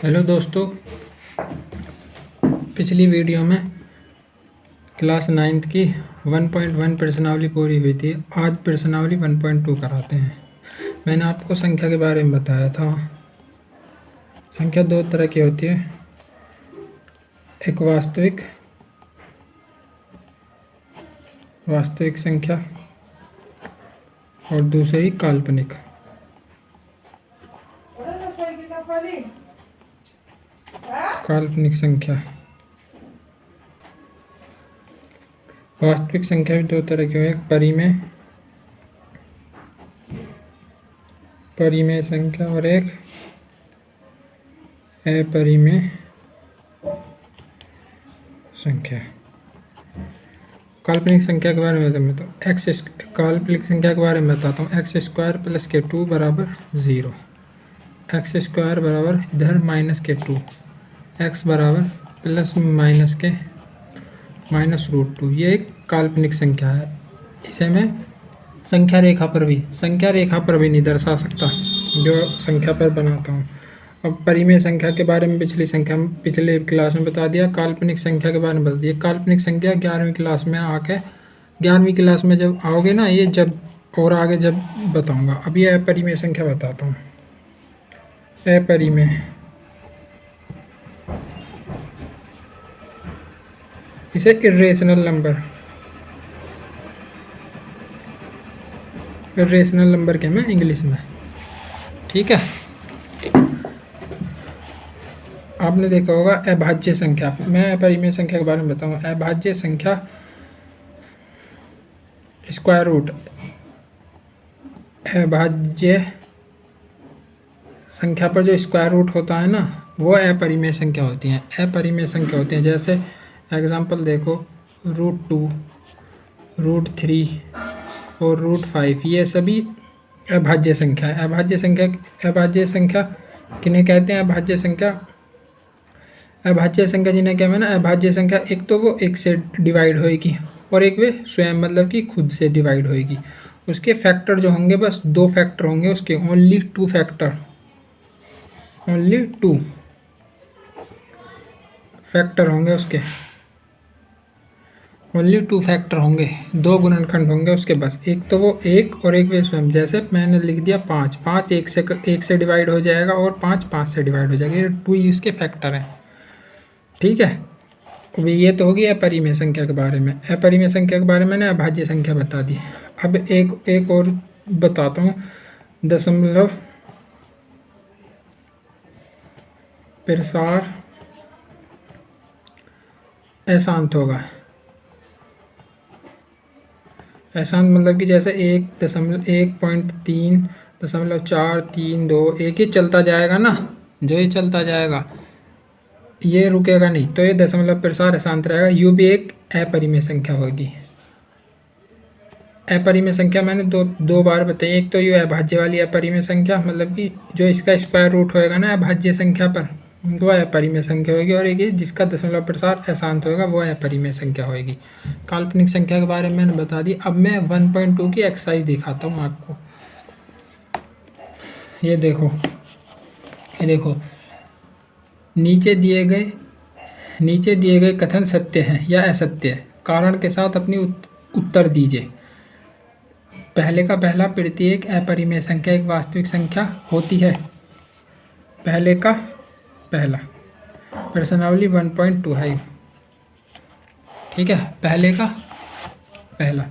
Hello दोस्तों, पिछली video में क्लास 9th की 1.1 प्रश्नावली पूरी हुई थी। आज प्रश्नावली 1.2 कराते हैं। मैंने आपको संख्या के बारे में बताया था। संख्या दो तरह की होती है, एक वास्तविक संख्या और दूसरी काल्पनिक। संख्या, वास्तविक संख्या भी दो तरह की है, एक परिमेय संख्या और एक अपरिमेय संख्या। काल्पनिक संख्या के बारे में काल्पनिक संख्या के बारे में बताता हूँ। एक्स स्क्वायर प्लस के 2 बराबर 0, एक्स स्क्वायर बराबर इधर माइनस के 2, एक्स बराबर प्लस माइनस के -√2। ये एक काल्पनिक संख्या है। इसे मैं संख्या रेखा पर भी नहीं दर्शा सकता जो संख्या पर बनाता हूँ। अब परिमेय संख्या के बारे में पिछले क्लास में बता दिया। काल्पनिक संख्या के बारे में बता दिया। काल्पनिक संख्या 11वीं क्लास में जब आओगे ना, ये जब और आगे जब बताऊँगा। अब ये अपरिमेय संख्या बताता हूँ। अपरिमेय, इसे इर्रेशनल नंबर कहते हैं इंग्लिश में। ठीक है, आपने देखा होगा अभाज्य संख्या। मैं अपरिमेय संख्या के बारे में बताऊँ। अभाज्य संख्या स्क्वायर रूट, अभाज्य संख्या पर जो स्क्वायर रूट होता है ना, वो अपरिमेय संख्या होती हैं। जैसे एग्जाम्पल देखो, √2, √3 और √5, ये सभी अभाज्य संख्या है। अभाज्य संख्या किन्हें कहते हैं? अभाज्य संख्या जिन्हें कहते हैं ना, अभाज्य संख्या एक तो वो एक से डिवाइड होएगी और एक वे स्वयं मतलब कि खुद से डिवाइड होएगी। उसके फैक्टर जो होंगे, बस 2 फैक्टर होंगे उसके, ओनली 2 फैक्टर होंगे उसके, ओनली 2 फैक्टर होंगे, 2 गुणनखंड होंगे उसके बस। एक तो वो एक और एक वे स्वयं। जैसे मैंने लिख दिया 5 एक से डिवाइड हो जाएगा और 5 से डिवाइड हो जाएगा। ये 2 ही इसके फैक्टर हैं। ठीक है, ये तो होगी अपरिमेय संख्या के बारे में। अपरिमेय संख्या के बारे में मैंने अभाज्य संख्या बता दी। अब एक और बताता हूँ। दशमलव प्रसार अशांत होगा। अशांत मतलब कि जैसे 1.3.432 एक ही चलता जाएगा ना, जो ये चलता जाएगा ये रुकेगा नहीं, तो ये दशमलव प्रसार अशांत रहेगा। यू भी एक अपरिमेय संख्या होगी। अपरिमेय संख्या मैंने दो बार बताई। एक तो ये अभाज्य वाली अपरिमेय संख्या, मतलब कि जो इसका स्क्वायर रूट होएगा ना अभाज्य संख्या पर, वो अपरिमेय संख्या होगी। और एक जिसका दशमलव प्रसार अशांत होगा, वो अपरिमेय संख्या होगी। काल्पनिक संख्या के बारे में मैंने बता दी। अब मैं 1.2 की एक्सरसाइज दिखाता हूँ आपको। ये देखो, नीचे दिए गए कथन सत्य हैं या असत्य है, कारण के साथ अपनी उत्तर दीजिए। पहले का पहला प्रत्येक अपरिमेय संख्या एक वास्तविक संख्या होती है। पहले का पहला, प्रश्नावली 1.2 है। ठीक है, पहले का पहला,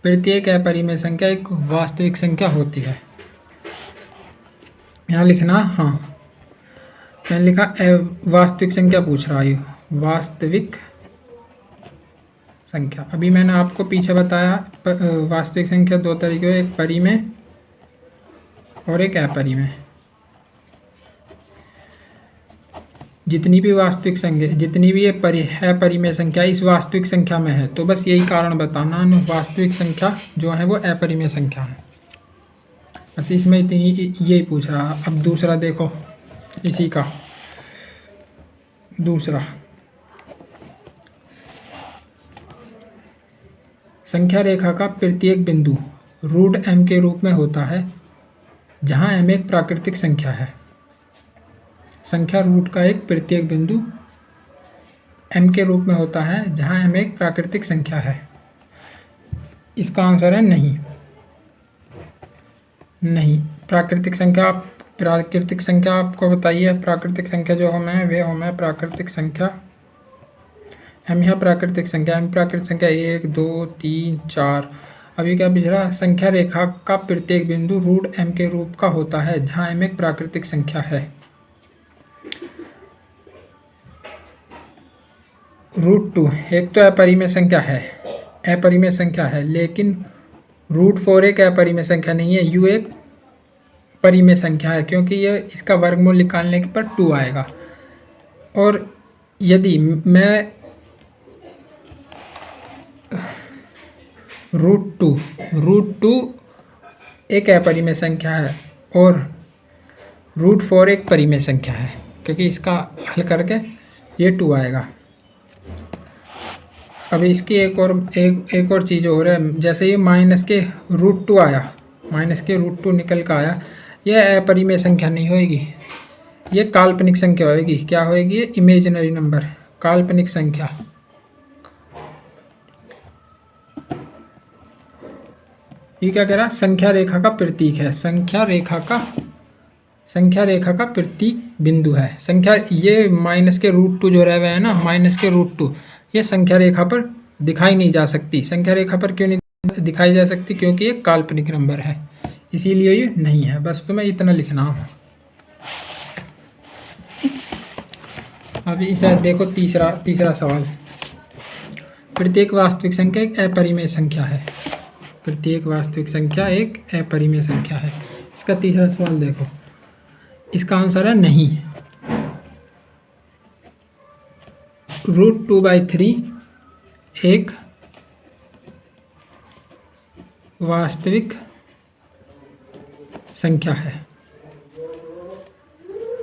प्रत्येक अपरिमेय संख्या एक वास्तविक संख्या होती है। यहाँ लिखना, हाँ मैंने लिखा वास्तविक संख्या पूछ रहा है। वास्तविक संख्या, अभी मैंने आपको पीछे बताया वास्तविक संख्या 2 तरीके, एक परिमेय और एक अपरिमेय। जितनी भी ये अपरिमेय संख्या इस वास्तविक संख्या में है, तो बस यही कारण बताना, वास्तविक संख्या जो है वो अपरिमेय संख्या है। बस इसमें इतनी यही पूछ रहा। अब दूसरा देखो, इसी का दूसरा, संख्या रेखा का प्रत्येक बिंदु √m के रूप में होता है। जहाँ m एक प्राकृतिक संख्या है। संख्या रूट का एक प्रत्येक बिंदु m के रूप में होता है जहाँ m एक प्राकृतिक संख्या है। इसका आंसर है नहीं। नहीं, प्राकृतिक संख्या आपको बताइए। प्राकृतिक संख्या जो हमें वे हमें प्राकृतिक संख्या m यहाँ प्राकृतिक संख्या m प्राकृतिक संख्या 1 2 3 4। अभी क्या पिछड़ा संख्या रेखा का प्रत्येक बिंदु रूट m के रूप का होता है जहाँ m एक प्राकृतिक संख्या है। रूट 2 एक तो अपरिमेय संख्या है, लेकिन रूट 4 एक अपरिमेय संख्या नहीं है, u एक परिमेय संख्या है क्योंकि यह इसका वर्गमूल निकालने पर 2 आएगा। और यदि मैं रूट टू एक अपरिमेय संख्या है और रूट 4 एक परिमेय संख्या है क्योंकि इसका हल करके ये 2 आएगा। अब इसकी एक और चीज़ हो रहा है, जैसे ये माइनस के रूट 2 आया, माइनस के रूट 2 निकल कर आया, यह अपरिमेय संख्या नहीं होएगी, ये काल्पनिक संख्या होएगी। क्या होएगी? ये इमेजिनरी नंबर, काल्पनिक संख्या। ये क्या कह रहा है? संख्या रेखा का प्रतीक है, संख्या रेखा का प्रतीक बिंदु है। संख्या ये माइनस के रूट 2 जो रह गए हैं ना, माइनस के रूट 2, ये संख्या रेखा पर दिखाई नहीं जा सकती। संख्या रेखा पर क्यों नहीं दिखाई जा सकती? क्योंकि ये काल्पनिक नंबर है, इसीलिए ये नहीं है। बस तुम्हें इतना लिखना है। अब इसे देखो तीसरा सवाल। प्रत्येक वास्तविक संख्या एक अपरिमेय संख्या है। प्रत्येक वास्तविक संख्या एक अपरिमेय संख्या है। इसका तीसरा सवाल देखो, इसका आंसर है नहीं। रूट 2/3 एक वास्तविक संख्या है,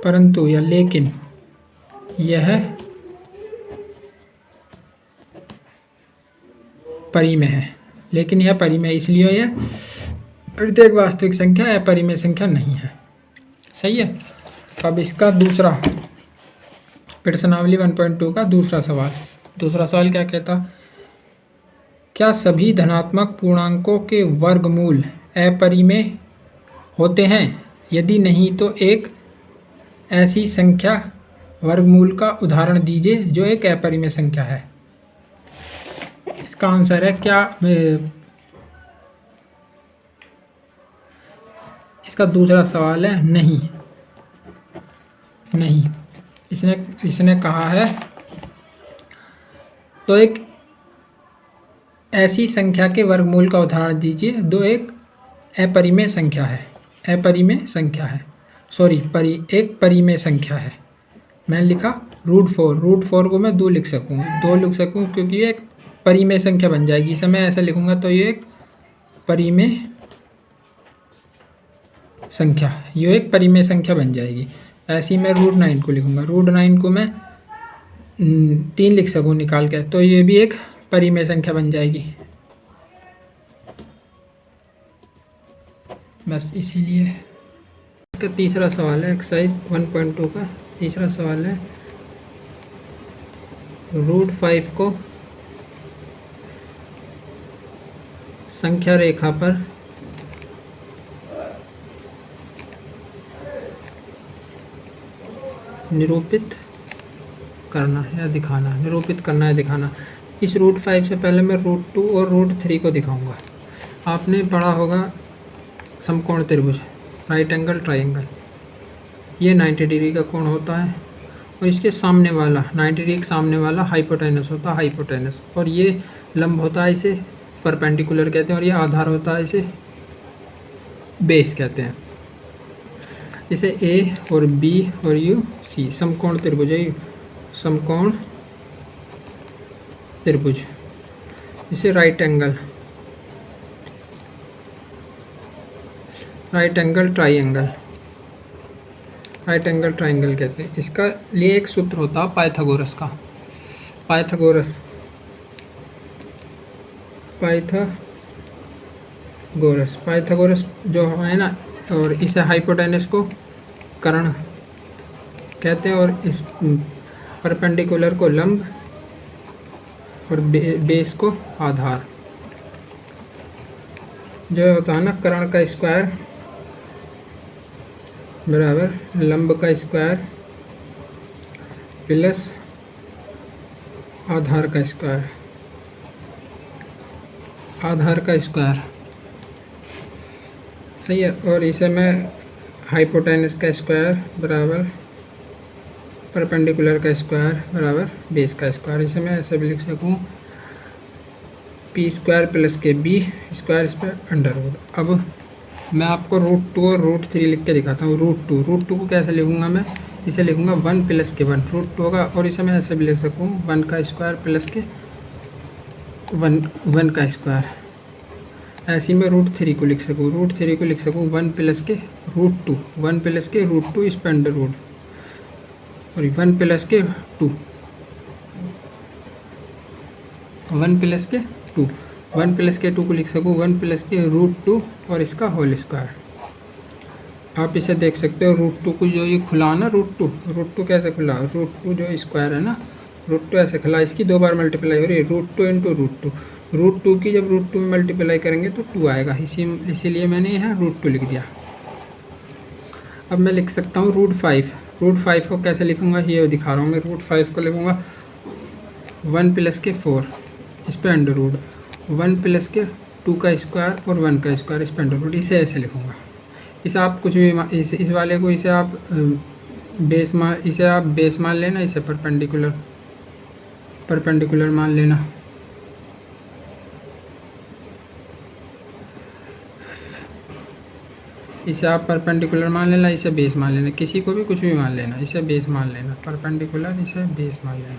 परंतु या लेकिन यह परिमेय है। लेकिन यह परिमेय इसलिए यह प्रत्येक वास्तविक संख्या अपरिमेय संख्या नहीं है। सही है। अब इसका दूसरा प्रश्नावली 1.2 का दूसरा सवाल क्या कहता? क्या सभी धनात्मक पूर्णांकों के वर्गमूल अपरिमेय होते हैं? यदि नहीं तो एक ऐसी संख्या वर्गमूल का उदाहरण दीजिए जो एक अपरिमेय संख्या है। इसका आंसर है क्या? इसका दूसरा सवाल है नहीं। इसने कहा है तो एक ऐसी संख्या के वर्गमूल का उदाहरण दीजिए जो एक अपरिमेय संख्या है। एक परिमेय संख्या है। मैंने लिखा रूट 4 को मैं 2 लिख सकूँ क्योंकि ये एक परिमेय संख्या बन जाएगी। इसे मैं ऐसे लिखूँगा तो ये एक परिमेय संख्या, ये एक परिमेय संख्या बन जाएगी। ऐसे ही मैं रूट 9 को लिखूँगा, रूट 9 को मैं 3 लिख सकूँ निकाल के, तो ये भी एक परिमेय संख्या बन जाएगी। बस इसीलिए। इसका तीसरा सवाल है एक्सरसाइज 1.2 का तीसरा सवाल है, रूट 5 को संख्या रेखा पर निरूपित करना है या दिखाना। इस रूट 5 से पहले मैं रूट 2 और रूट 3 को दिखाऊंगा। आपने पढ़ा होगा समकोण त्रिभुज, राइट एंगल ट्राइंगल। ये 90 डिग्री का कोण होता है और इसके सामने वाला 90 डिग्री के सामने वाला हाइपोटेनस होता है, हाइपोटेनस। और ये लंब होता है, इसे परपेंडिकुलर कहते हैं, और ये आधार होता है, इसे बेस कहते हैं। इसे ए और बी और यू सी समकोण त्रिभुज है। समकोण त्रिभुज, इसे राइट एंगल ट्राइंगल कहते हैं। इसका लिए एक सूत्र होता है पाइथागोरस का। पाइथागोरस जो है ना, और इसे हाइपोटेनस को कर्ण कहते हैं और इस परपेंडिकुलर को लंब और बेस को आधार। जो होता है ना, कर्ण का स्क्वायर बराबर लंब का स्क्वायर प्लस आधार का स्क्वायर, आधार का स्क्वायर सही है। और इसे मैं हाइपोटेनस का स्क्वायर बराबर परपेंडिकुलर का स्क्वायर बराबर बेस का स्क्वायर, इसे मैं ऐसे भी लिख सकूँ पी स्क्वायर प्लस के बी स्क्वायर इस पर अंडर रूट। अब मैं आपको √2 और √3 लिख के दिखाता हूँ। √2 को कैसे लिखूँगा मैं, इसे लिखूँगा 1 प्लस के 1 √2 होगा, और इसे मैं ऐसे भी लिख सकूँ 1 का स्क्वायर प्लस के 1 का स्क्वायर। ऐसे ही मैं √3 को लिख सकूँ, 1 प्लस के √2, 1 प्लस के √2 इस पर अंडर रूट, और 1 प्लस के 2, 1 प्लस के 2, 1 प्लस के 2 को लिख सकूँ 1 प्लस के √2 और इसका होल स्क्वायर। आप इसे देख सकते हो √2 को जो ये खुला ना, √2 कैसे खुला, √2 जो स्क्वायर है ना, √2 ऐसे खुला, इसकी 2 बार मल्टीप्लाई हो रही है, √2 इंटू √2 की जब √2 में मल्टीप्लाई करेंगे तो 2 आएगा, इसीलिए मैंने यहाँ √2 लिख दिया। अब मैं लिख सकता हूँ √5 को कैसे लिखूँगा ये दिखा रहा हूँ मैं। √5 को लिखूँगा 1 प्लस के 4 इस पर अंडर रूट, 1 प्लस के 2 का स्क्वायर और 1 का स्क्वायर इस पर अंडर रूट, इसे ऐसे लिखूँगा। इसे आप कुछ भी इस वाले को इसे आप बेस मान लेना, इसे परपेंडिकुलर मान लेना। इसे आप परपेंडिकुलर मान लेना, इसे बेस मान लेना, किसी को भी कुछ भी मान लेना, इसे बेस मान लेना, परपेंडिकुलर इसे बेस मान लेना,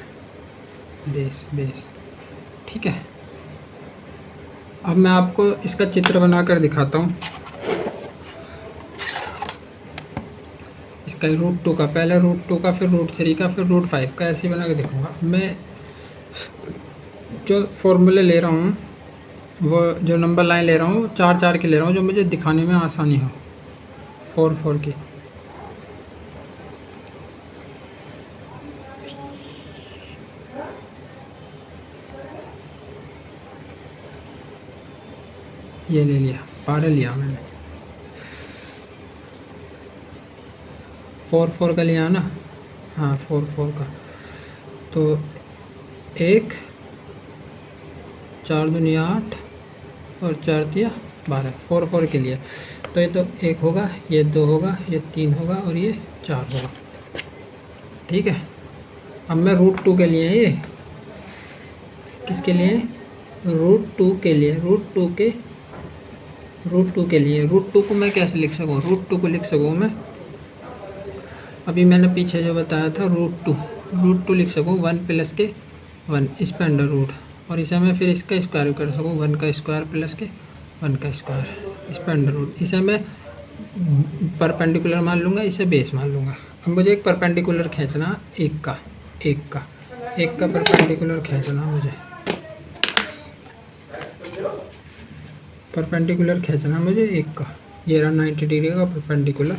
बेस ठीक है। अब मैं आपको इसका चित्र बनाकर दिखाता हूँ। इसका √2 का, पहले √2 का, फिर √3 का, फिर √5 का, ऐसे बना के दिखाऊंगा। मैं जो फॉर्मूले ले रहा हूँ, वो जो नंबर लाइन ले रहा हूँ 4 के ले रहा हूँ, जो मुझे दिखाने में आसानी हो, 4 की। ये ले लिया, 12 लिया मैंने, 4 का लिया ना, हाँ 4 का। तो 1 4 दूनी 8 और 4 दिया 12, 4 के लिए। तो ये तो 1 होगा, ये 2 होगा, ये 3 होगा और ये 4 होगा, ठीक है। अब मैं √2 के लिए, ये किसके लिए, √2 के लिए, √2 को मैं कैसे लिख सकूँ, √2 को लिख सकूँ मैं, अभी मैंने पीछे जो बताया था √2 लिख सकूँ 1 प्लस के 1 इस पर अंडर रूट, और इसे मैं फिर इसका स्क्वायर कर सकूँ 1 का स्क्वायर प्लस के 1 का स्क्वायर इस पर अंडर रूट। इसे मैं परपेंडिकुलर मान लूँगा, इसे बेस मान लूँगा। अब मुझे एक परपेंडिकुलर खींचना, एक का परपेंडिकुलर खींचना, मुझे परपेंडिकुलर खींचना मुझे एक का, ये रहा 90 डिग्री का परपेंडिकुलर।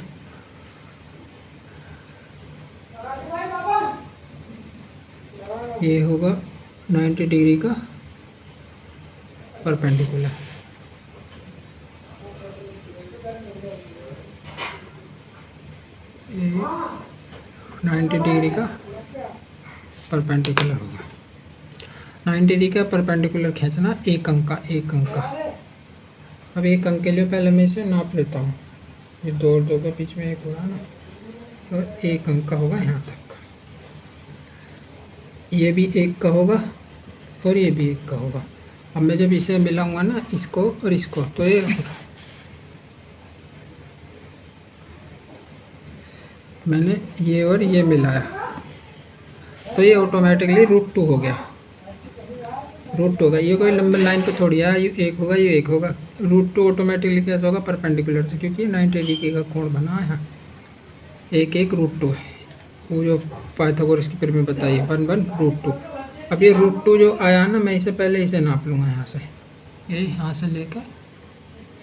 ये होगा 90 डिग्री का परपेंडिकुलर, ये 90 डिग्री का परपेंडिकुलर होगा। 90 डिग्री का परपेंडिकुलर खींचना, एक अंक का। अब एक अंक के लिए पहले मैं इसे नाप लेता हूँ, ये 2 और 2 के बीच में 1 होगा ना, और 1 अंक का होगा यहाँ तक। ये भी 1 का होगा और ये भी 1 का होगा। अब मैं जब इसे मिलाऊंगा ना, इसको और इसको, तो ये मैंने ये और ये मिलाया, तो ये ऑटोमेटिकली √2 हो गया, ये कोई लंबी लाइन पे थोड़ी है, ये 1 होगा, ये 1 होगा। √2 ऑटोमेटिकली कैसे होगा, परपेंडिकुलर से, क्योंकि 90 डिग्री का कोण बना है यहाँ, 1 √2 है, वो जो पाइथागोरस की पिरामिड बताई 1 √2। अब ये √2 जो आया ना, मैं इसे पहले इसे नाप लूँगा यहाँ से, ये यहाँ से लेकर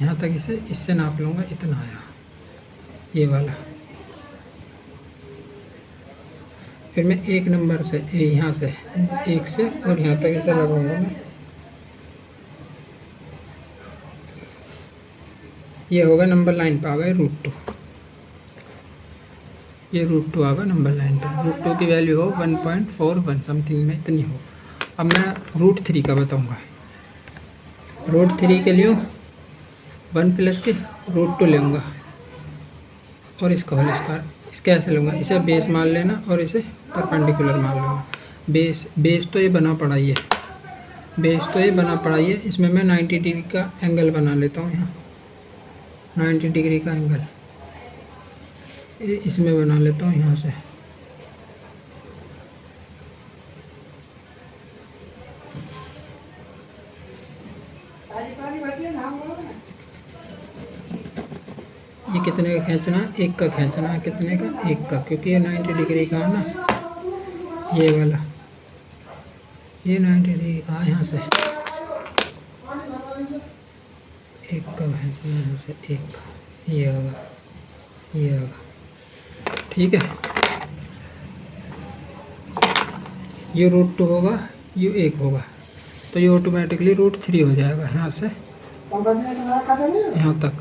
यहाँ तक इसे इससे नाप लूँगा, इतना आया। ये वाला। फिर मैं एक नंबर से यहाँ से 1 से और यहाँ तक ऐसे लगाऊंगा मैं। ये होगा नंबर लाइन पे आ गए √2। ये √2 आ गया नंबर लाइन पे। √2 की वैल्यू हो 1.41 समथिंग में इतनी हो। अब मैं √3 का बताऊंगा। √3 के लिए 1 प्लस के √2 लूँगा और इसका होल स्क्वायर। इसके ऐसे लूँगा, इसे बेस मान लेना और इसे परपेंडिकुलर मान लूँगा। बेस तो ये बना पड़ा ही है, इसमें मैं 90 डिग्री का एंगल बना लेता हूँ। यहाँ 90 डिग्री का एंगल इसमें बना लेता हूँ यहाँ से। ये कितने का खींचना है? 1 का खींचना है। कितने का? 1 का, क्योंकि ये 90 डिग्री का है ना। ये वाला ये 90 डिग्री का है। यहाँ से 1 का खींचना है, यहाँ से 1 का। ये होगा, ये होगा। ठीक है, ये √2 होगा, ये 1 होगा, तो ये ऑटोमेटिकली √3 हो जाएगा यहाँ से यहाँ तक।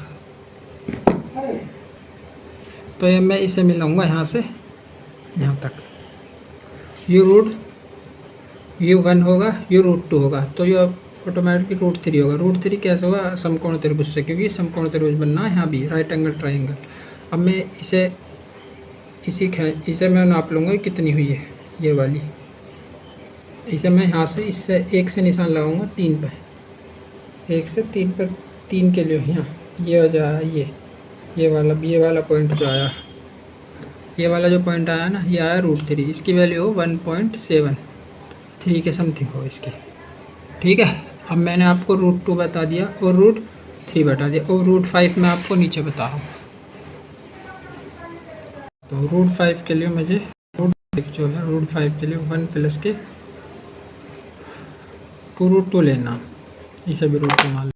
तो ये मैं इसे मिलाऊंगा यहाँ से यहाँ तक। ये 1 होगा, ये √2 होगा, तो ये ऑटोमेटिकली √3 होगा। √3 कैसे होगा? समकोण त्रिभुज से, क्योंकि समकोण त्रिभुज बनना है यहाँ भी, राइट एंगल ट्राइंगल। अब मैं इसे मैं नाप लूँगा कितनी हुई है ये वाली। इसे मैं यहाँ से इससे 1 से निशान लगाऊंगा 3 पे, 1 से 3 पर। 3 के लिए यहाँ ये हो जाए, ये वाला पॉइंट जो आया, ये वाला जो पॉइंट आया ना, ये आया √3। इसकी वैल्यू हो 1.73 के समथिंग हो इसकी। ठीक है, अब मैंने आपको √2 बता दिया और √3 बता दिया, और √5 मैं आपको नीचे बता रहा हूँ। तो √5 के लिए मुझे जो है √5 के लिए 1 प्लस के 2√2 लेना। इसे भी √2 मान लो,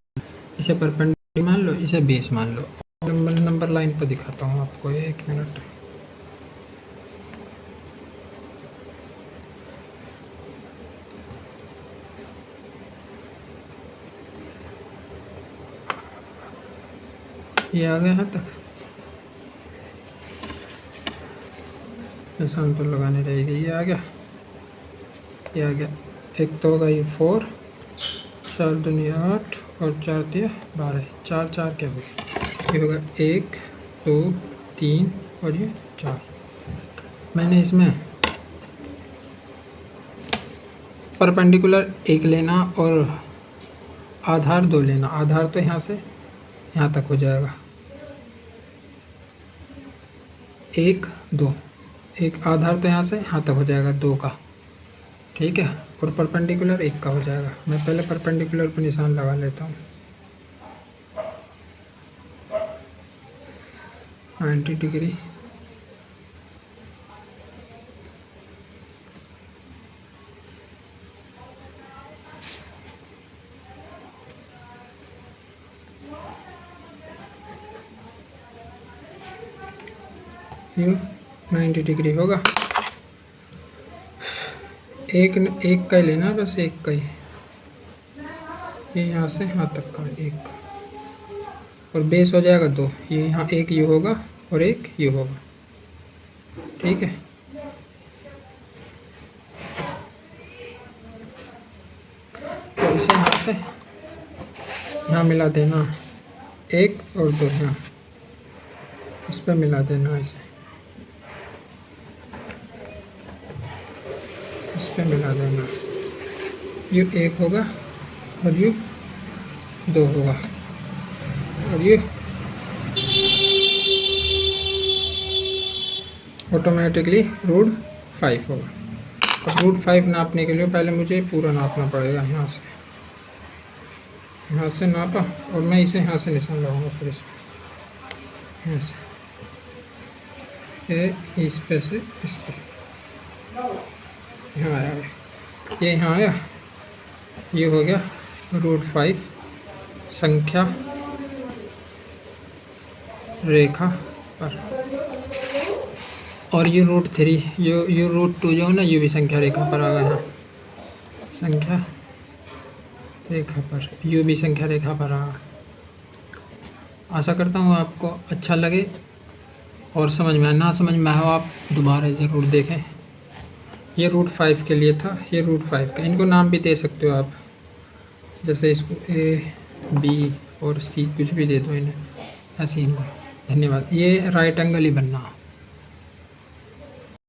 इसे परपेंडिकुलर मान लो, इसे बेस मान लो। नंबर लाइन पर दिखाता हूँ आपको, 1 मिनट। ये आ गया यहाँ तक, निशान तो लगाने रहेगी। ये आ गया, ये आ गया। एक तो होगा ये 4, 4 दूनी 8 और 4 3 12, 4 4 क्या होगा? ये होगा 1 2 3 और ये 4। मैंने इसमें परपेंडिकुलर 1 लेना और आधार 2 लेना। आधार तो यहाँ से यहाँ तक हो जाएगा, 1 2। एक आधार तो यहाँ से यहाँ तक हो जाएगा 2 का। ठीक है, और परपेंडिकुलर 1 का हो जाएगा। मैं पहले परपेंडिकुलर पर निशान लगा लेता हूँ। 90 डिग्री। ये 90 डिग्री होगा। एक का ही लेना, बस 1 का ही। ये यहाँ से यहाँ तक का 1 का, और बेस हो जाएगा 2। ये यहाँ 1 ये होगा और 1 ये होगा। ठीक है, तो इसे यहाँ से यहाँ मिला देना, 1 और 2 यहाँ इस पर मिला देना, इसे इस पर मिला देना। ये 1 होगा और ये 2 होगा और ये ऑटोमेटिकली √5 होगा। अब √5 नापने के लिए पहले मुझे पूरा नापना पड़ेगा। यहाँ से नापा और मैं इसे यहाँ से निशान लगाऊंगा। फिर इसमें यहाँ से इस पे से इस पे यहाँ आया, ये यहाँ आया, ये हो गया √5 संख्या रेखा पर, और ये रूट 3 ये रूट 2 जो है ना, ये भी संख्या रेखा पर आ गया, संख्या रेखा पर, यू भी संख्या रेखा पर आ। आशा करता हूँ आपको अच्छा लगे और समझ में आए। ना समझ में आए आप दोबारा ज़रूर देखें। ये रूट 5 के लिए था, ये रूट 5 का, इनको नाम भी दे सकते हो आप, जैसे इसको ए बी और सी कुछ भी दे दो इन्हें, ऐसे इनको। धन्यवाद। ये राइट एंगल ही बनना।